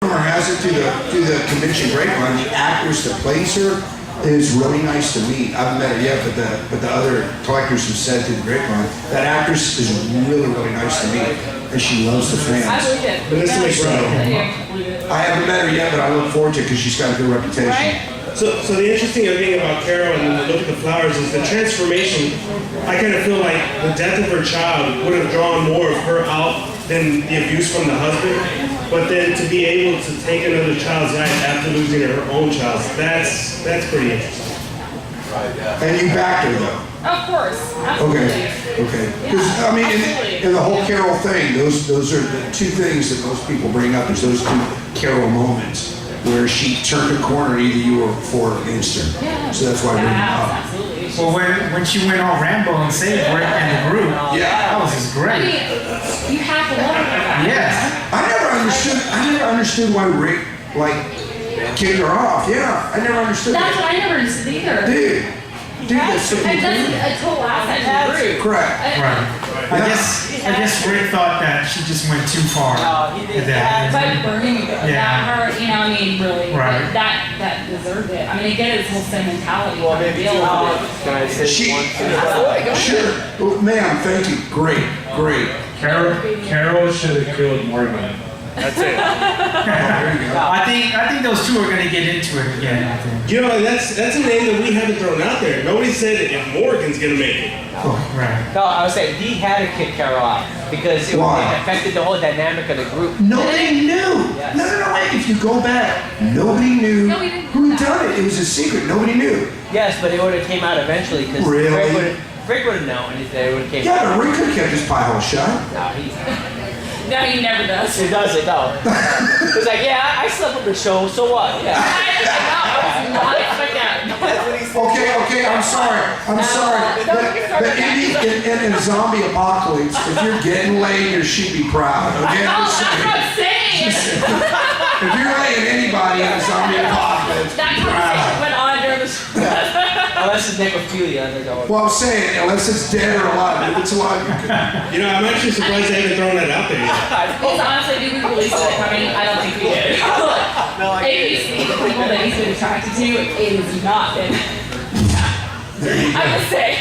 Rumor has it through the convention grapevine, the actress that plays her is really nice to meet. I haven't met her yet, but the other collectors have said through the grapevine, that actress is really, really nice to meet, and she loves the fans. I believe it. I haven't met her yet, but I look forward to it because she's got a good reputation. Right? So the interesting thing about Carol and the look at the flowers is the transformation. I kind of feel like the death of her child would have drawn more of her out than the abuse from the husband. But then to be able to take another child's life after losing her own child, that's pretty interesting. And you backed her though. Of course. Absolutely. Okay. Because I mean, in the whole Carol thing, those are the two things that most people bring up. Is those two Carol moments where she turned a corner, either you were for or against her. Yeah. So that's why I bring it up. Absolutely. Well, when she went all Rambo and saved Rick and the group, that was just I great. mean, you have to love her. Yes. I never understood why Rick kicked her off. Yeah, I never understood That's that. what I never understood either. Dude, that's so And that's a total asset to the group. correct. Right. I guess Rick thought that she just went too far. With that. But burning that hurt, you know, I mean, really, Right. that deserved it. I mean, again, it's whole sentimentality. Well, maybe Deal with it. can I say one thing? Sure. Well, ma'am, thank you. Great. Carol should have killed Morgan. That's it. There you go. I think those two are gonna get into it again. I think. You know, that's a name that we haven't thrown out there. Nobody said if Morgan's gonna make it. Right. No, I was saying he had to kick Carol out because it affected the whole dynamic of the group. Nobody knew. Yes. No. Wait. If you go back, nobody knew No, we didn't who know that. done it. It was a secret. Nobody knew. Yes, but it would have came out eventually because Really? Rick would have known if they would have came Yeah, out. but Rick could have kept his pie hole shut. No, he never does. He does it though. It's like, yeah, I slept with the show, so what? Yeah. I was not expecting that. Okay, I'm sorry. But in a zombie apocalypse, if you're getting laid, you should be proud. Okay, Oh, I'm that's just what I'm saying. saying. If you're laying anybody in a zombie apocalypse, That be conversation proud. went on during the show. Unless it's necrophilia, they're going. Well, I'm saying, unless it's dead or alive, if it's alive, you can. You know, I'm actually surprised they haven't thrown that out there yet. Because honestly, did we release it coming? I don't think we did. If you see the people that he's been attracted to, it has not been. I would say.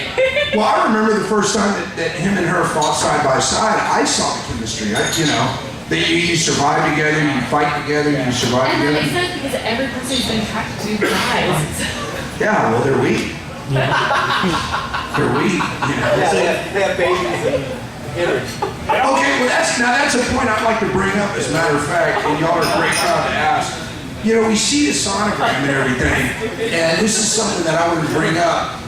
Well, I remember the first time that him and her fought side by side. I saw the chemistry. You survive together, you fight together, you survive And that together. makes sense because every person who's been attracted to guys. Yeah, well, they're weak. They're weak. They have babies and hitters. Okay, well, that's a point I'd like to bring up. As a matter of fact, and y'all are a great crowd to ask. We see the sonogram and everything, and this is something that I would bring up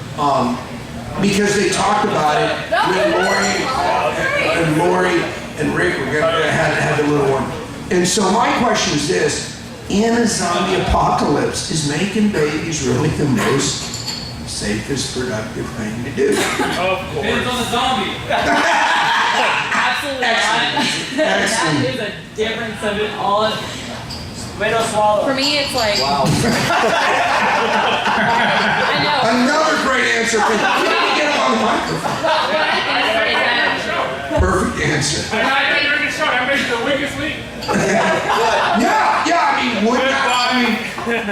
because they talked about it when Lori and Rick were had the little one. And so my question is this. In a zombie apocalypse, is making babies really the most safest, productive thing to do? Of course. Depends on the zombie. Absolutely not. Excellent. That is a difference of it all. Tomato swallow. For me, it's like. Wow. I know. Another great answer. Can you get him on the microphone? Well, what I think is that. Perfect answer. I made the weakest link. Yeah. I mean,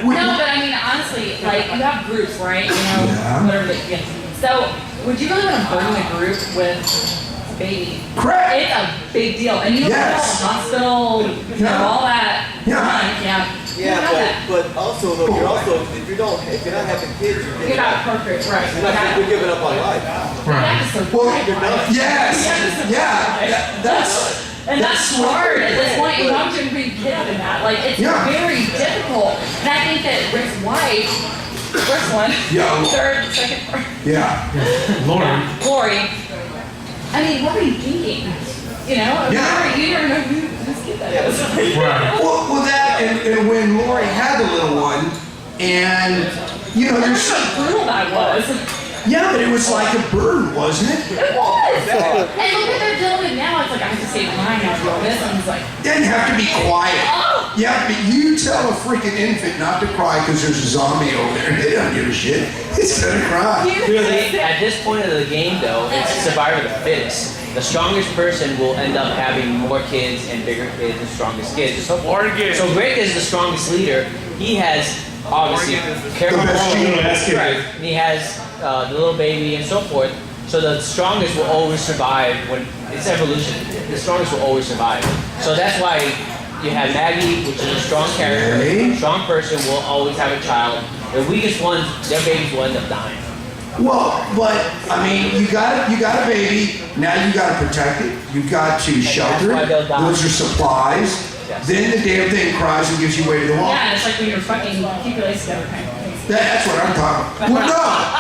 No, but I mean, honestly, like, you have groups, right? Yeah. Whatever they get. So, would you really want to burden a group with a baby? Correct. It's a big deal. And you don't Yes. have a hospital, all that. Yeah. Yeah, but also though, if you're not having kids, You're not perfect, right? you're giving up on life. Well, yes. Yeah. That's hard at this point. You have to be kids in that. Like, it's very difficult. And I think that Rick's wife, first one, second, Lori. I mean, what are you thinking? You never know whose kid that is. Right. Well, that and when Lori had the little one, and there's That's how brutal that was. yeah, but it was like a burden, wasn't it? It was. And look what they're dealing with now. It's like, I have to save mine, I have to do all this. And it's like, Didn't have to be quiet. oh, Yeah, but you tell a freaking infant not to cry because there's a zombie over there. They don't give a shit. It's gonna cry. Really, at this point of the game, though, it's survival of the fittest. The strongest person will end up having more kids and bigger kids and strongest kids. So Rick is the strongest leader. He has obviously careful. Right. He has the little baby and so forth. So the strongest will always survive when it's evolution. The strongest will always survive. So that's why you have Maggie, which is a strong character, strong person will always have a child. The weakest ones, their babies will end up dying. Well, but I mean, you got a baby. Now you got to protect it. You got to shelter it. Those are supplies. Yes. Then the damn thing cries and gives you way to the wall. Yeah, it's like when you're fucking keep your legs together kind of thing. That's what I'm talking about. Well,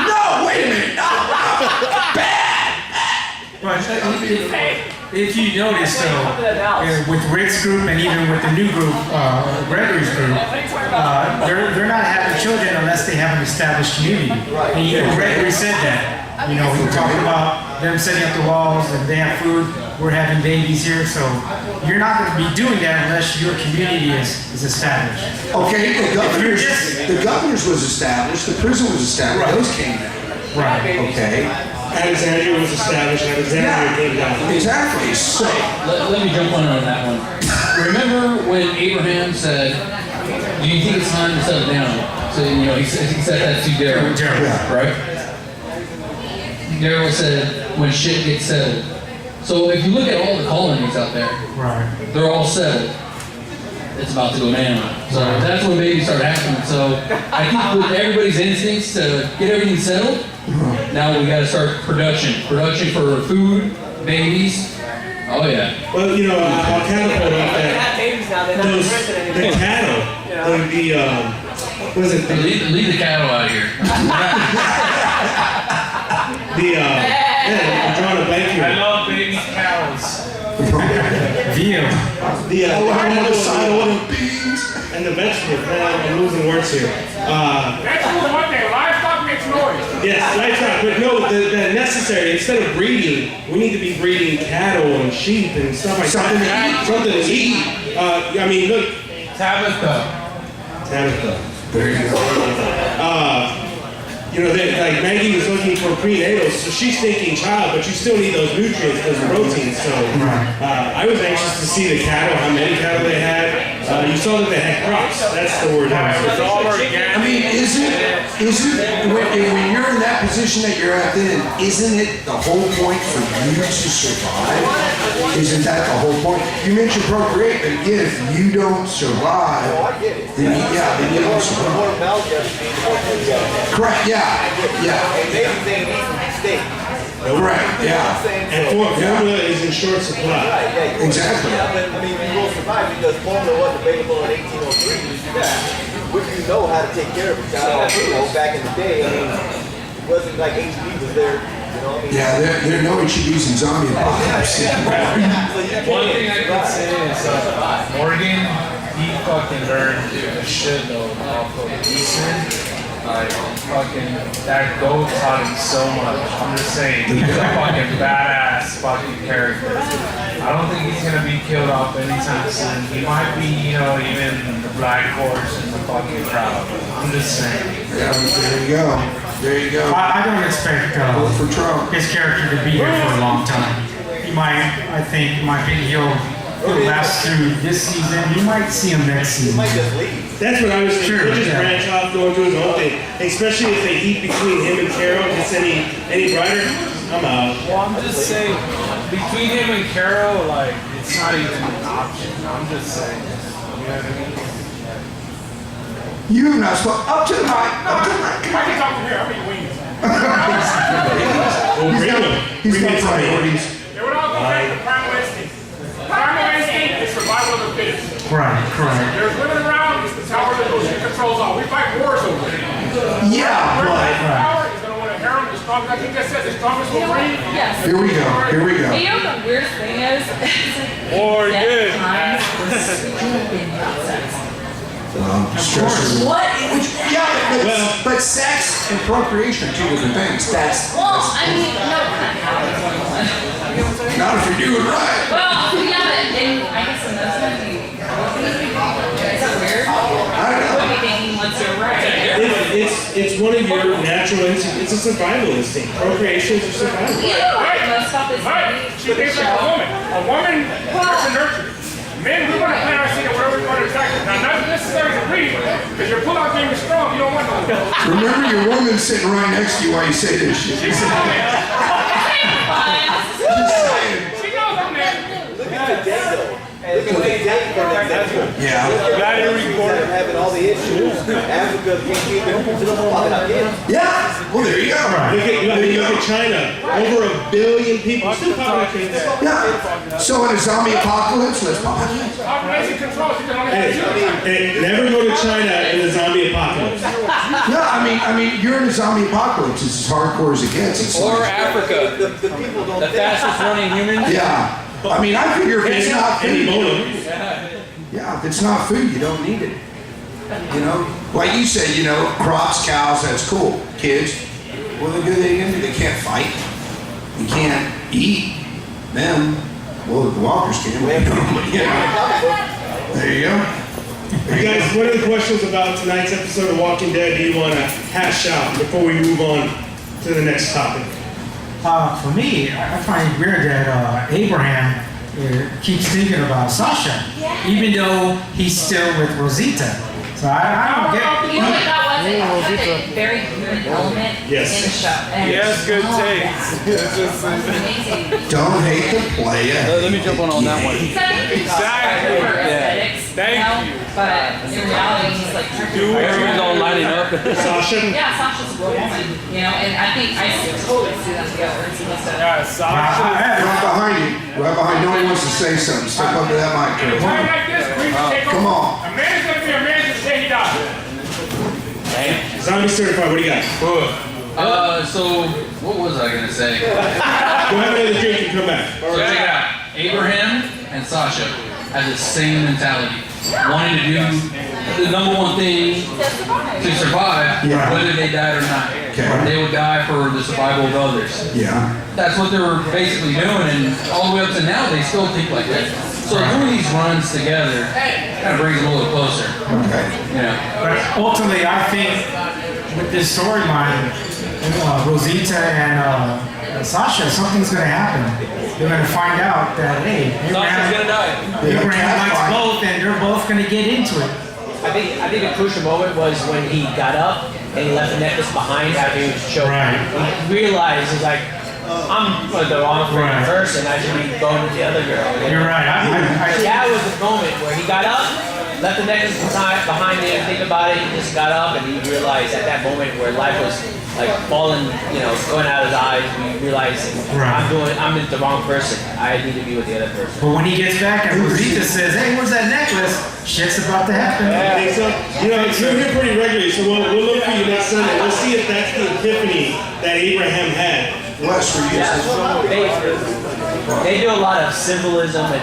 no, wait a minute, no, bad. But if you notice, though, with Rick's group and even with the new group, Gregory's group, they're not having children unless they have an established community. And even Gregory said that. You know, we talked about them setting up the walls and they have food. We're having babies here, so you're not going to be doing that unless your community is established. Okay, the governor's was established, the prison was established, those came down. Right. Okay. Alexandria was established, Alexandria came down. Exactly. So Let me jump on that one. Remember when Abraham said, do you think it's time to settle down? So, you know, he said that to Darryl, right? Darryl said, when shit gets settled. So if you look at all the colonies out there, they're all settled. It's about to go down. So that's when babies start happening. So I think with everybody's instincts to get everything settled, now we got to start production. Production for food, babies. Oh yeah. Well, you know, I'll catapult off that. The cattle, what is it? Leave the cattle out of here. I'm drawing a blank here. I love baby cows. Veal. beans and the vegetables. Man, I'm losing words here. Vegetables one thing, livestock makes noise. Yes, livestock, but no, the necessary. Instead of breeding, we need to be breeding cattle and sheep and stuff like that. Something to eat. I mean, look. Tabitha. There you go. You know, like Maggie was looking for prenatals, so she's thinking child, but you still need those nutrients, those proteins. So I was anxious to see the cattle, how many cattle they had. You saw that they had crops. That's the word. I mean, when you're in that position that you're at then, isn't it the whole point for you to survive? Isn't that the whole point? You mentioned procreate, but again, if you don't survive, then you don't survive. Correct, yeah. Correct, yeah. And formula is in short supply. Exactly. I mean, you will survive because formula wasn't available in 1803. If you know how to take care of a child, you know, back in the day, I mean, it wasn't like HB was there, you know what I mean? Yeah, there are no HEBs in zombie apocalypse. One thing I can say is Morgan, he fucking learned a shitload off of Eastern. Like, fucking, that goat taught him so much. I'm just saying, he's a fucking badass fucking character. I don't think he's gonna be killed off anytime soon. He might be, you know, even the black horse in the fucking crowd. I'm just saying. Yeah, there you go. I don't expect for Trump. his character to be here for a long time. He might, I think, in my opinion, he'll last through this season. You might see him next season. That's what I was thinking. He'll just branch off, go and do his own thing. Especially if they heat between him and Carol gets any brighter, I'm out. Well, I'm just saying, between him and Carol, like, it's not even an option. I'm just saying. You know what I mean? You have not spoken. Up to the mic. Up to the mic. I can talk from here. I'm eating wings. He's got priorities. They would all go back to primal instinct. Primal instinct is survival of the fittest. Correct. There's women around, it's the tower that goes in controls all. We fight wars over it. Yeah, The but power is going to want to harem the strongest. I think that says the strongest will breed. Yes. here we go. And you know what the weirdest thing is? Or good. Times we're still being about sex. What? But sex and procreation are two different things. Well, I mean, no, kind of. Not if you do it right. Well, yeah, but I guess in those times you it's one of your natural instincts. It's a survival instinct. Procreation is a survival. Let's stop this. She thinks like a woman. A woman has to nurture. Men, we want to plant our seed wherever we want to attract it. Now, not necessarily to breed, because your pull-out game is strong. You don't want to. Remember your woman sitting right next to you while you say this shit. She's on there. Just saying. She knows I'm there. Look at the date though. Look at the date for an example. Yeah. Got to record. Having all the issues. Africa can't keep it. Yeah. Well, there you go. Look at China. Over 1 billion people. Still popping kids. Yeah. So in a zombie apocalypse, let's pop it. Population control. She can only have Hey, never go to China in the zombie apocalypse. Yeah, I mean, you're in a zombie apocalypse. It's as hardcore as it gets. It's Or like, Africa, The people don't the fastest running humans. yeah. I mean, I figure if it's not Any food, moment. yeah, if it's not food, you don't need it. You know, like you said, you know, crops, cows, that's cool. Kids, what are they gonna do? They can't fight. You can't eat them. Well, the walkers can. But, you know, there you go. You guys, what are the questions about tonight's episode of Walking Dead do you want to hash out before we move on to the next topic? For me, I find it weird that Abraham keeps thinking about Sasha, even though he's still with Rosita. So I don't get. You know what that was? It had a very human element Yes. in the show. And Yes, good taste. It's just amazing. Don't hate the player. Let me jump on that one. Exactly. Thank you. But in reality, he's like, Everyone's all lining up. Sasha? yeah, Sasha's a good woman, you know, and I think I totally see them together. It's listed. Yeah, Sasha. Right behind you. Right behind. No one wants to say something. Step up to that mic. Time Kurt. like this, we just take Come over. on. A man's going to be a man to say he died. Zombie certified, what do you got? So what was I gonna say? Go have another drink and come back. So check it out. Abraham and Sasha have the same mentality, wanting to do the number one thing to survive, Yeah. whether they died or not. Okay. They would die for the survival of others. Yeah. That's what they were basically doing, and all the way up to now, they still think like that. So doing these runs together kind of brings them a little closer. Okay. You know. But ultimately, I think with this storyline, Rosita and Sasha, something's going to happen. They're going to find out that, hey, Sasha's gonna die. Abraham likes both, and they're both going to get into it. I think a crucial moment was when he got up and he left the necklace behind after he was choked. Right. He realized he's like, I'm the wrong Right. person. I should be going with the other girl. You're right. That was the moment where he got up, left the necklace behind him, think about it, he just got up and he realized at that moment where life was like falling, you know, going out of his eyes, he realized Right. I'm the wrong person. I need to be with the other person. But when he gets back and Rosita says, hey, where's that necklace? Shit's about to happen. I think so. You know, you're here pretty regularly, so we'll look for you next Sunday. We'll see if that's the epiphany that Abraham had. Wes, for you. They do a lot of symbolism and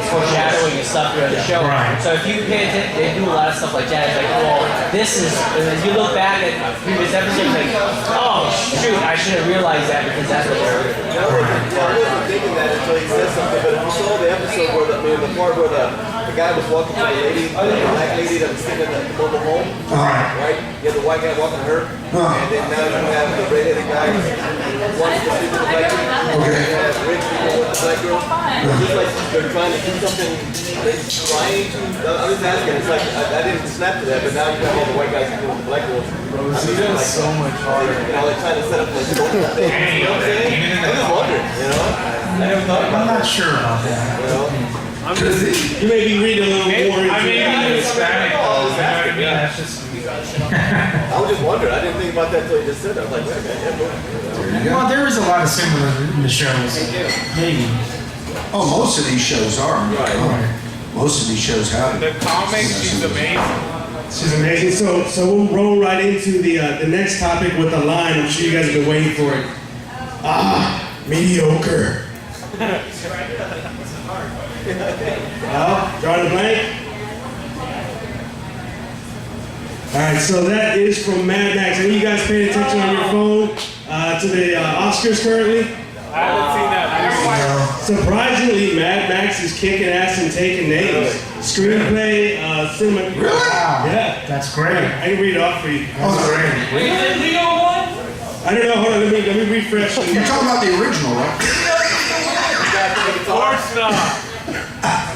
foreshadowing and stuff during the show. Right. So if you pay attention, they do a lot of stuff like that. It's like, oh, this is, and then you look back at previous episodes, like, oh, shoot, I should have realized that because that's what they're doing. I wasn't thinking that until he said something, but if you saw the episode where the part where the guy was walking to the lady, the black lady that was sitting in the mobile home, right? You have the white guy walking to her, and then now you have the redheaded guy walking to the black girl, and you have rich people with the black girl. It's just like they're trying to do something, they're trying to, I'm just asking, it's like, I didn't snap to that, but now you have all the white guys doing the black girl. Rosita is so much harder. You know, like trying to set up like social thing, you know what I'm saying? I'm just wondering, you know? I never thought I'm about not that, sure about that. you know? You may be reading a little more into I mean, it. Hispanic, though, you know what I mean? That's just. I was just wondering. I didn't think about that until you just said that. I was like, wait a minute. Yeah, Well, there is a lot of similar in the shows. Maybe. Oh, most of these shows are. Right. Most of these shows have. The comics, she's amazing. She's amazing. So we'll roll right into the next topic with a line. I'm sure you guys have been waiting for it. Mediocre. Drawing a blank? Alright, so that is from Mad Max. Are you guys paying attention on your phone to the Oscars currently? I haven't seen that. Surprisingly, Mad Max is kicking ass and taking names. Screenplay, cinema. Really? Wow. Yeah. That's great. I can read it off for you. That's great. I don't know. Hold on. Let me refresh. You're talking about the original, right? Of course not.